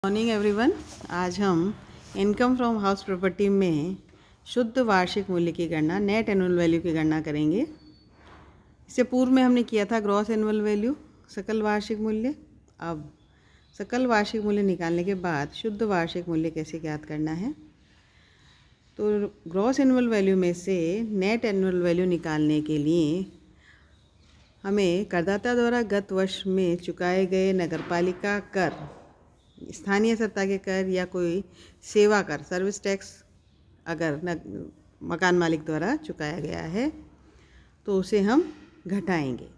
Morning everyone. आज हम income from house property में शुद्ध वार्षिक मूल्य की गणना, नेट एनुअल वैल्यू की गणना करेंगे। इससे पूर्व में हमने किया था ग्रॉस एनुअल वैल्यू, सकल वार्षिक मूल्य। अब सकल वार्षिक मूल्य निकालने के बाद शुद्ध वार्षिक मूल्य कैसे ज्ञात करना है। तो ग्रॉस एनुअल वैल्यू में से नेट एनुअल वैल्यू निकालने के लिए हमें करदाता द्वारा गत वर्ष में चुकाए गए नगरपालिका कर, स्थानीय सत्ता के कर या कोई सेवा कर, सर्विस टैक्स अगर मकान मालिक द्वारा चुकाया गया है तो उसे हम घटाएंगे।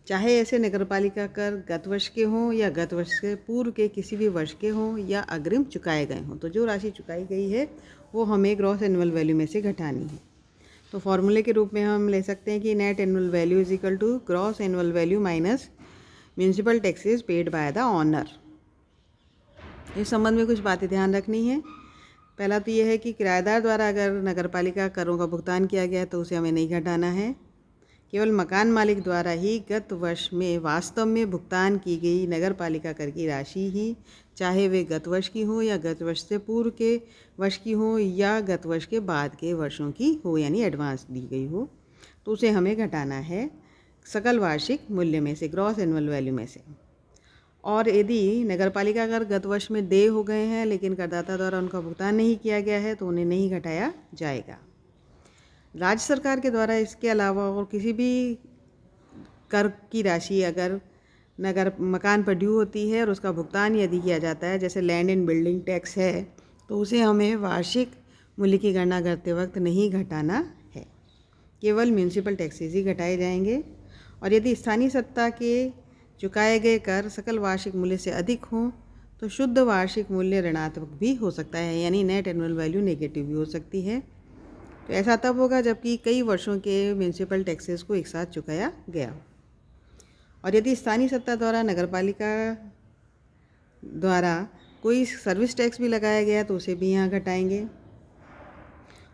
चाहे ऐसे नगरपालिका कर गत वर्ष के हों या गत वर्ष के पूर्व के किसी भी वर्ष के हों या अग्रिम चुकाए गए हों, तो जो राशि चुकाई गई है वो हमें ग्रॉस एनुअल वैल्यू में से घटानी है। तो फॉर्मूले के रूप में हम ले सकते हैं कि net annual value is equal to gross annual value minus municipal taxes paid by the owner. इस संबंध में कुछ बातें ध्यान रखनी है। पहला तो यह है कि किराएदार द्वारा अगर नगरपालिका करों का भुगतान किया गया तो उसे हमें नहीं घटाना है। केवल मकान मालिक द्वारा ही गत वर्ष में वास्तव में भुगतान की गई नगरपालिका कर की राशि ही, चाहे वे गत वर्ष की हो या गत वर्ष से पूर्व के वर्ष की हो या गत वर्ष के बाद के वर्षों की हो, यानी एडवांस दी गई हो, तो उसे हमें घटाना है सकल वार्षिक मूल्य में से, ग्रॉस एनुअल वैल्यू में से। और यदि नगरपालिका कर गत वर्ष में देय हो गए हैं लेकिन करदाता द्वारा उनका भुगतान नहीं किया गया है तो उन्हें नहीं घटाया जाएगा। राज्य सरकार के द्वारा इसके अलावा और किसी भी कर की राशि अगर मकान पर ड्यू होती है और उसका भुगतान यदि किया जाता है, जैसे लैंड एंड बिल्डिंग टैक्स है, तो उसे हमें वार्षिक मूल्य की गणना करते वक्त नहीं घटाना है, केवल म्यूनसिपल टैक्सेस ही घटाए जाएंगे। और यदि स्थानीय सत्ता के चुकाए गए कर सकल वार्षिक मूल्य से अधिक हों तो शुद्ध वार्षिक मूल्य ऋणात्मक भी हो सकता है, यानी नेट एनुअल वैल्यू नेगेटिव भी हो सकती है। तो ऐसा तब होगा जबकि कई वर्षों के म्यूनसिपल टैक्सेस को एक साथ चुकाया गया हो। और यदि स्थानीय सत्ता द्वारा नगरपालिका द्वारा कोई सर्विस टैक्स भी लगाया गया तो उसे भी यहाँ घटाएंगे।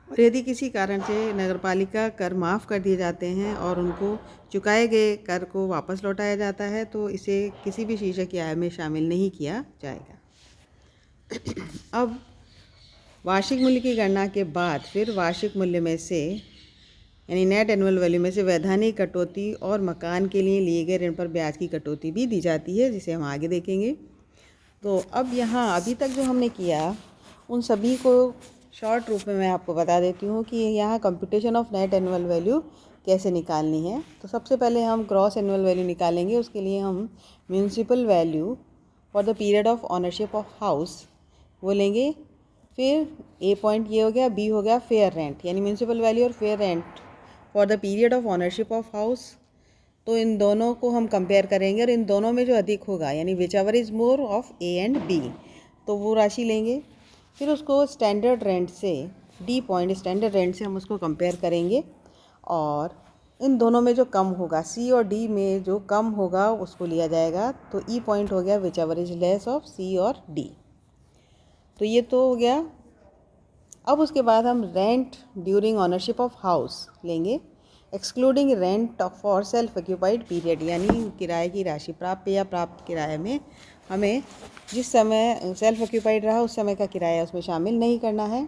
और यदि किसी कारण से नगरपालिका कर माफ़ कर दिए जाते हैं और उनको चुकाए गए कर को वापस लौटाया जाता है तो इसे किसी भी शीर्षक की आय में शामिल नहीं किया जाएगा। अब वार्षिक मूल्य की गणना के बाद फिर वार्षिक मूल्य में से, यानी नेट एनुअल वैल्यू में से, वैधानिक कटौती और मकान के लिए लिए गए ऋण पर ब्याज की कटौती भी दी जाती है, जिसे हम आगे देखेंगे। तो अब यहाँ अभी तक जो हमने किया उन सभी को शॉर्ट रूप में मैं आपको बता देती हूँ कि यहाँ computation of net annual value कैसे निकालनी है। तो सबसे पहले हम ग्रॉस एनुअल वैल्यू निकालेंगे। उसके लिए हम municipal value for the period of ownership of house वो लेंगे। फिर ए पॉइंट ये हो गया, बी हो गया फेयर रेंट, यानी म्यूनसिपल वैल्यू और fair rent for the period of ownership of house. तो इन दोनों को हम कंपेयर करेंगे और इन दोनों में जो अधिक होगा, यानी whichever is more of A and B, तो वो राशि लेंगे। फिर उसको स्टैंडर्ड रेंट से, डी पॉइंट स्टैंडर्ड रेंट से हम उसको कंपेयर करेंगे और इन दोनों में जो कम होगा, सी और डी में जो कम होगा उसको लिया जाएगा। तो ई पॉइंट हो गया whichever is less of C और डी। तो ये तो हो गया। अब उसके बाद हम rent during ownership of house लेंगे, excluding rent for self occupied period, यानी किराए की राशि, प्राप्य या प्राप्त किराए में हमें जिस समय सेल्फ ऑक्यूपाइड रहा उस समय का किराया उसमें शामिल नहीं करना है।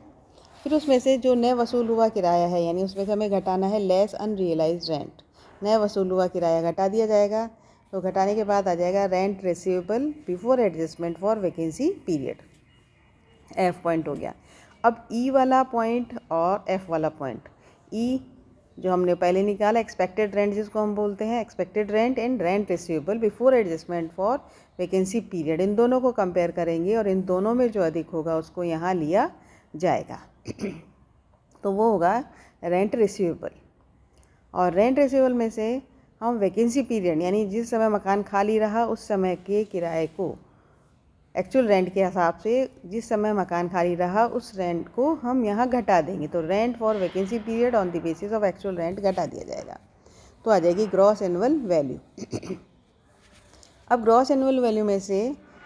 फिर उसमें से जो नए वसूल हुआ किराया है, यानी उसमें से हमें घटाना है लेस अनरियलाइज्ड रेंट, नए वसूल हुआ किराया घटा दिया जाएगा। तो घटाने के बाद आ जाएगा rent receivable before adjustment for vacancy period, F point हो गया। अब ई वाला पॉइंट और एफ वाला पॉइंट, ई जो हमने पहले निकाला एक्सपेक्टेड रेंट जिसको हम बोलते हैं, expected rent and rent receivable before adjustment for vacancy period, इन दोनों को कंपेयर करेंगे और इन दोनों में जो अधिक होगा उसको यहाँ लिया जाएगा। तो वो होगा रेंट रिसीवेबल। और रेंट रिसीवेबल में से हम वैकेंसी पीरियड, यानी जिस समय मकान खाली रहा उस समय के किराए को एक्चुअल रेंट के हिसाब से जिस समय मकान खाली रहा उस रेंट को हम यहाँ घटा देंगे। तो rent for vacancy period on the basis of actual rent घटा दिया जाएगा, तो आ जाएगी ग्रॉस एनुअल वैल्यू। अब ग्रॉस एनुअल वैल्यू में से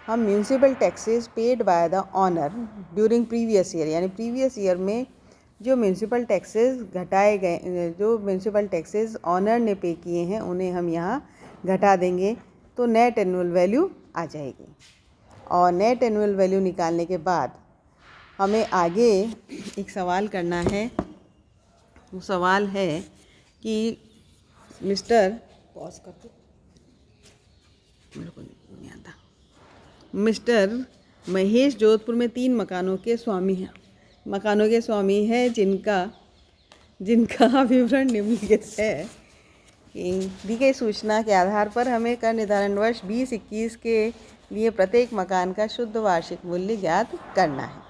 हम municipal taxes paid by the owner during previous year, यानी प्रीवियस ईयर में जो म्यूनसिपल टैक्सेस घटाए गए, जो म्यूनसिपल टैक्सेस ऑनर ने पे किए हैं उन्हें हम यहाँ घटा देंगे, तो नेट एनुअल वैल्यू आ जाएगी। और नेट एनुअल वैल्यू निकालने के बाद हमें आगे एक सवाल करना है। वो सवाल है कि मिस्टर पॉज कर दो, मेरे को नहीं आता। मिस्टर महेश जोधपुर में 3 मकानों के स्वामी हैं जिनका विवरण निम्नलिखित है। दी गई सूचना के आधार पर हमें कर निर्धारण वर्ष 2021 के लिए प्रत्येक मकान का शुद्ध वार्षिक मूल्य ज्ञात करना है।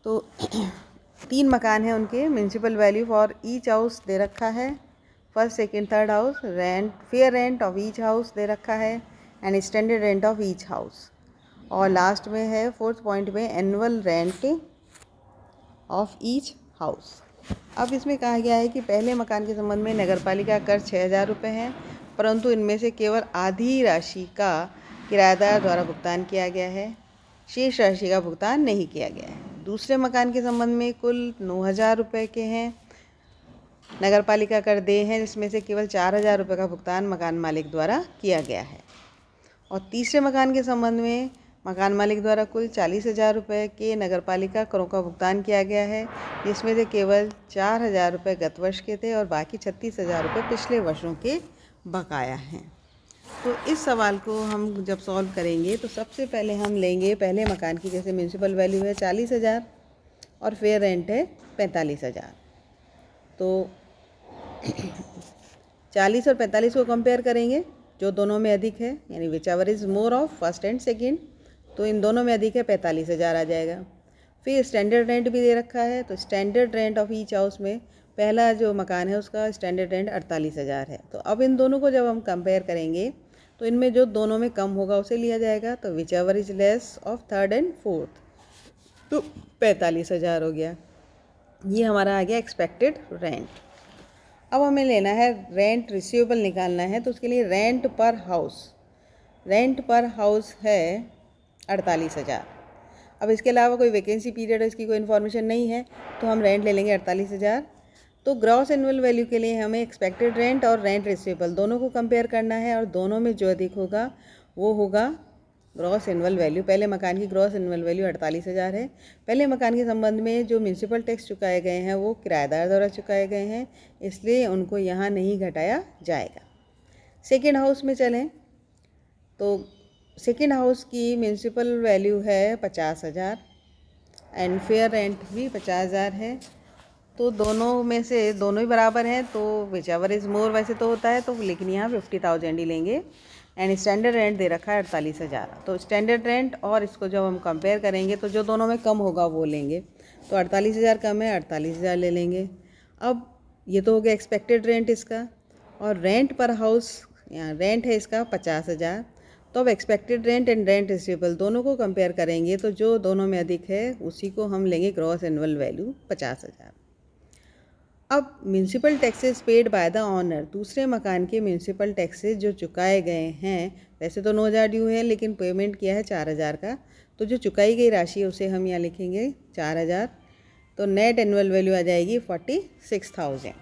तो 3 मकान हैं उनके। Municipal value for each house दे रखा है, first second third house, rent fair rent of each house दे रखा है and standard rent of each house, और लास्ट में है 4th पॉइंट में annual rent of each house. अब इसमें कहा गया है कि पहले मकान के संबंध में नगरपालिका कर 6,000 रुपये है, परंतु इनमें से केवल आधी राशि का किराएदार द्वारा भुगतान किया गया है, शेष राशि का भुगतान नहीं किया गया है। दूसरे मकान के संबंध में कुल 9,000 रुपये के हैं नगरपालिका कर दे हैं, जिसमें से केवल 4,000 रुपये का भुगतान मकान मालिक द्वारा किया गया है। और तीसरे मकान के संबंध में मकान मालिक द्वारा कुल 40,000 रुपये के नगरपालिका करों का भुगतान किया गया है, जिसमें से केवल 4,000 रुपये गत वर्ष के थे और बाकी 36,000 रुपये पिछले वर्षों के बकाया हैं। तो इस सवाल को हम जब सॉल्व करेंगे तो सबसे पहले हम लेंगे पहले मकान की, जैसे म्यूनसिपल वैल्यू है 40,000 और फेयर रेंट है 45,000। तो 40 और 45 को कंपेयर करेंगे, जो दोनों में अधिक है, यानी whichever is more of first and second, तो इन दोनों में अधिक है 45,000 आ जाएगा। फिर स्टैंडर्ड रेंट भी दे रखा है, तो standard rent of each house में पहला जो मकान है उसका स्टैंडर्ड रेंट 48,000 है। तो अब इन दोनों को जब हम कंपेयर करेंगे तो इनमें जो दोनों में कम होगा उसे लिया जाएगा, तो which ever is less of third and fourth, तो 45,000 हो गया। ये हमारा आ गया एक्सपेक्टेड रेंट। अब हमें लेना है रेंट रिसीवेबल निकालना है, तो उसके लिए रेंट पर हाउस है 48,000। अब इसके अलावा कोई वैकेंसी पीरियड है, इसकी कोई इन्फॉर्मेशन नहीं है, तो हम रेंट ले लेंगे 48,000। तो ग्रॉस एनुअल वैल्यू के लिए हमें एक्सपेक्टेड रेंट और रेंट रिसीवेबल दोनों को कंपेयर करना है, और दोनों में जो अधिक होगा वो होगा ग्रॉस एनुअल वैल्यू। पहले मकान की ग्रॉस एनुअल वैल्यू 48,000 है। पहले मकान के संबंध में जो म्यूनसिपल टैक्स चुकाए गए हैं वो किराएदार द्वारा चुकाए गए हैं, इसलिए उनको यहाँ नहीं घटाया जाएगा। सेकेंड हाउस में चलें तो सेकेंड हाउस की म्यूनसिपल वैल्यू है 50,000 एंड फेयर रेंट भी 50,000 है। तो दोनों में से दोनों ही बराबर हैं, तो विच एवर इज़ मोर वैसे तो होता है, तो लेकिन यहाँ 50,000 ही लेंगे। एंड स्टैंडर्ड रेंट दे रखा है 48,000। तो स्टैंडर्ड रेंट और इसको जब हम कंपेयर करेंगे तो जो दोनों में कम होगा वो लेंगे, तो 48,000 कम है, 48,000 ले लेंगे। अब ये तो हो गया एक्सपेक्टेड रेंट इसका, और रेंट पर हाउस यहाँ रेंट है इसका 50,000। तो अब expected rent and rent receivable दोनों को कंपेयर करेंगे, तो जो दोनों में अधिक है उसी को हम लेंगे ग्रॉस एनुअल वैल्यू 50,000। अब municipal taxes paid by the owner, दूसरे मकान के म्यूनसिपल टैक्सेस जो चुकाए गए हैं, वैसे तो 9,000 ड्यू है लेकिन पेमेंट किया है 4,000 का, तो जो चुकाई गई राशि है उसे हम यहाँ लिखेंगे 4,000। तो नेट एनुअल वैल्यू आ जाएगी 46,000।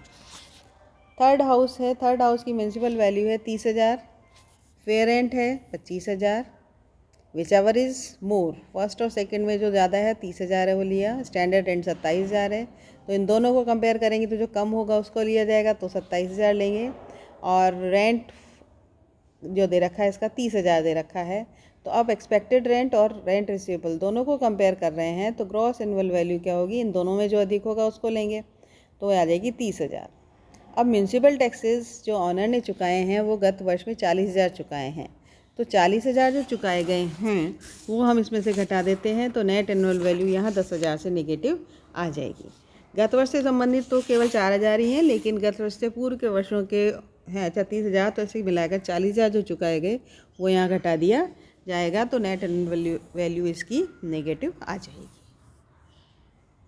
थर्ड हाउस है, थर्ड हाउस की म्यूनसिपल वैल्यू है 30,000, फेयर रेंट है 25,000, which ever is more, first और सेकंड में जो ज़्यादा है 30,000 है वो लिया, स्टैंडर्ड रेंट 27,000 है। तो इन दोनों को कंपेयर करेंगे तो जो कम होगा उसको लिया जाएगा, तो 27,000 लेंगे। और रेंट जो दे रखा है इसका 30,000 दे रखा है। तो अब एक्सपेक्टेड रेंट और रेंट रिसीवेबल दोनों को कंपेयर कर रहे हैं, तो ग्रॉस एनुअल वैल्यू क्या होगी, इन दोनों में जो अधिक होगा उसको लेंगे, तो आ जाएगी 30,000। अब म्यूनसिपल टैक्सेस जो ऑनर ने चुकाए हैं वो गत वर्ष में 40,000 चुकाए हैं, तो 40,000 जो चुकाए गए हैं वो हम इसमें से घटा देते हैं, तो नेट एनुअल वैल्यू यहाँ 10,000 से नेगेटिव आ जाएगी। गत वर्ष से संबंधित तो केवल 4,000 ही हैं, लेकिन गत वर्ष से पूर्व के वर्षों के हैं 36,000, तो ऐसे मिलाकर 40,000 जो चुकाए गए वो यहाँ घटा दिया जाएगा, तो नेट एनुअल वैल्यू इसकी नेगेटिव आ जाएगी।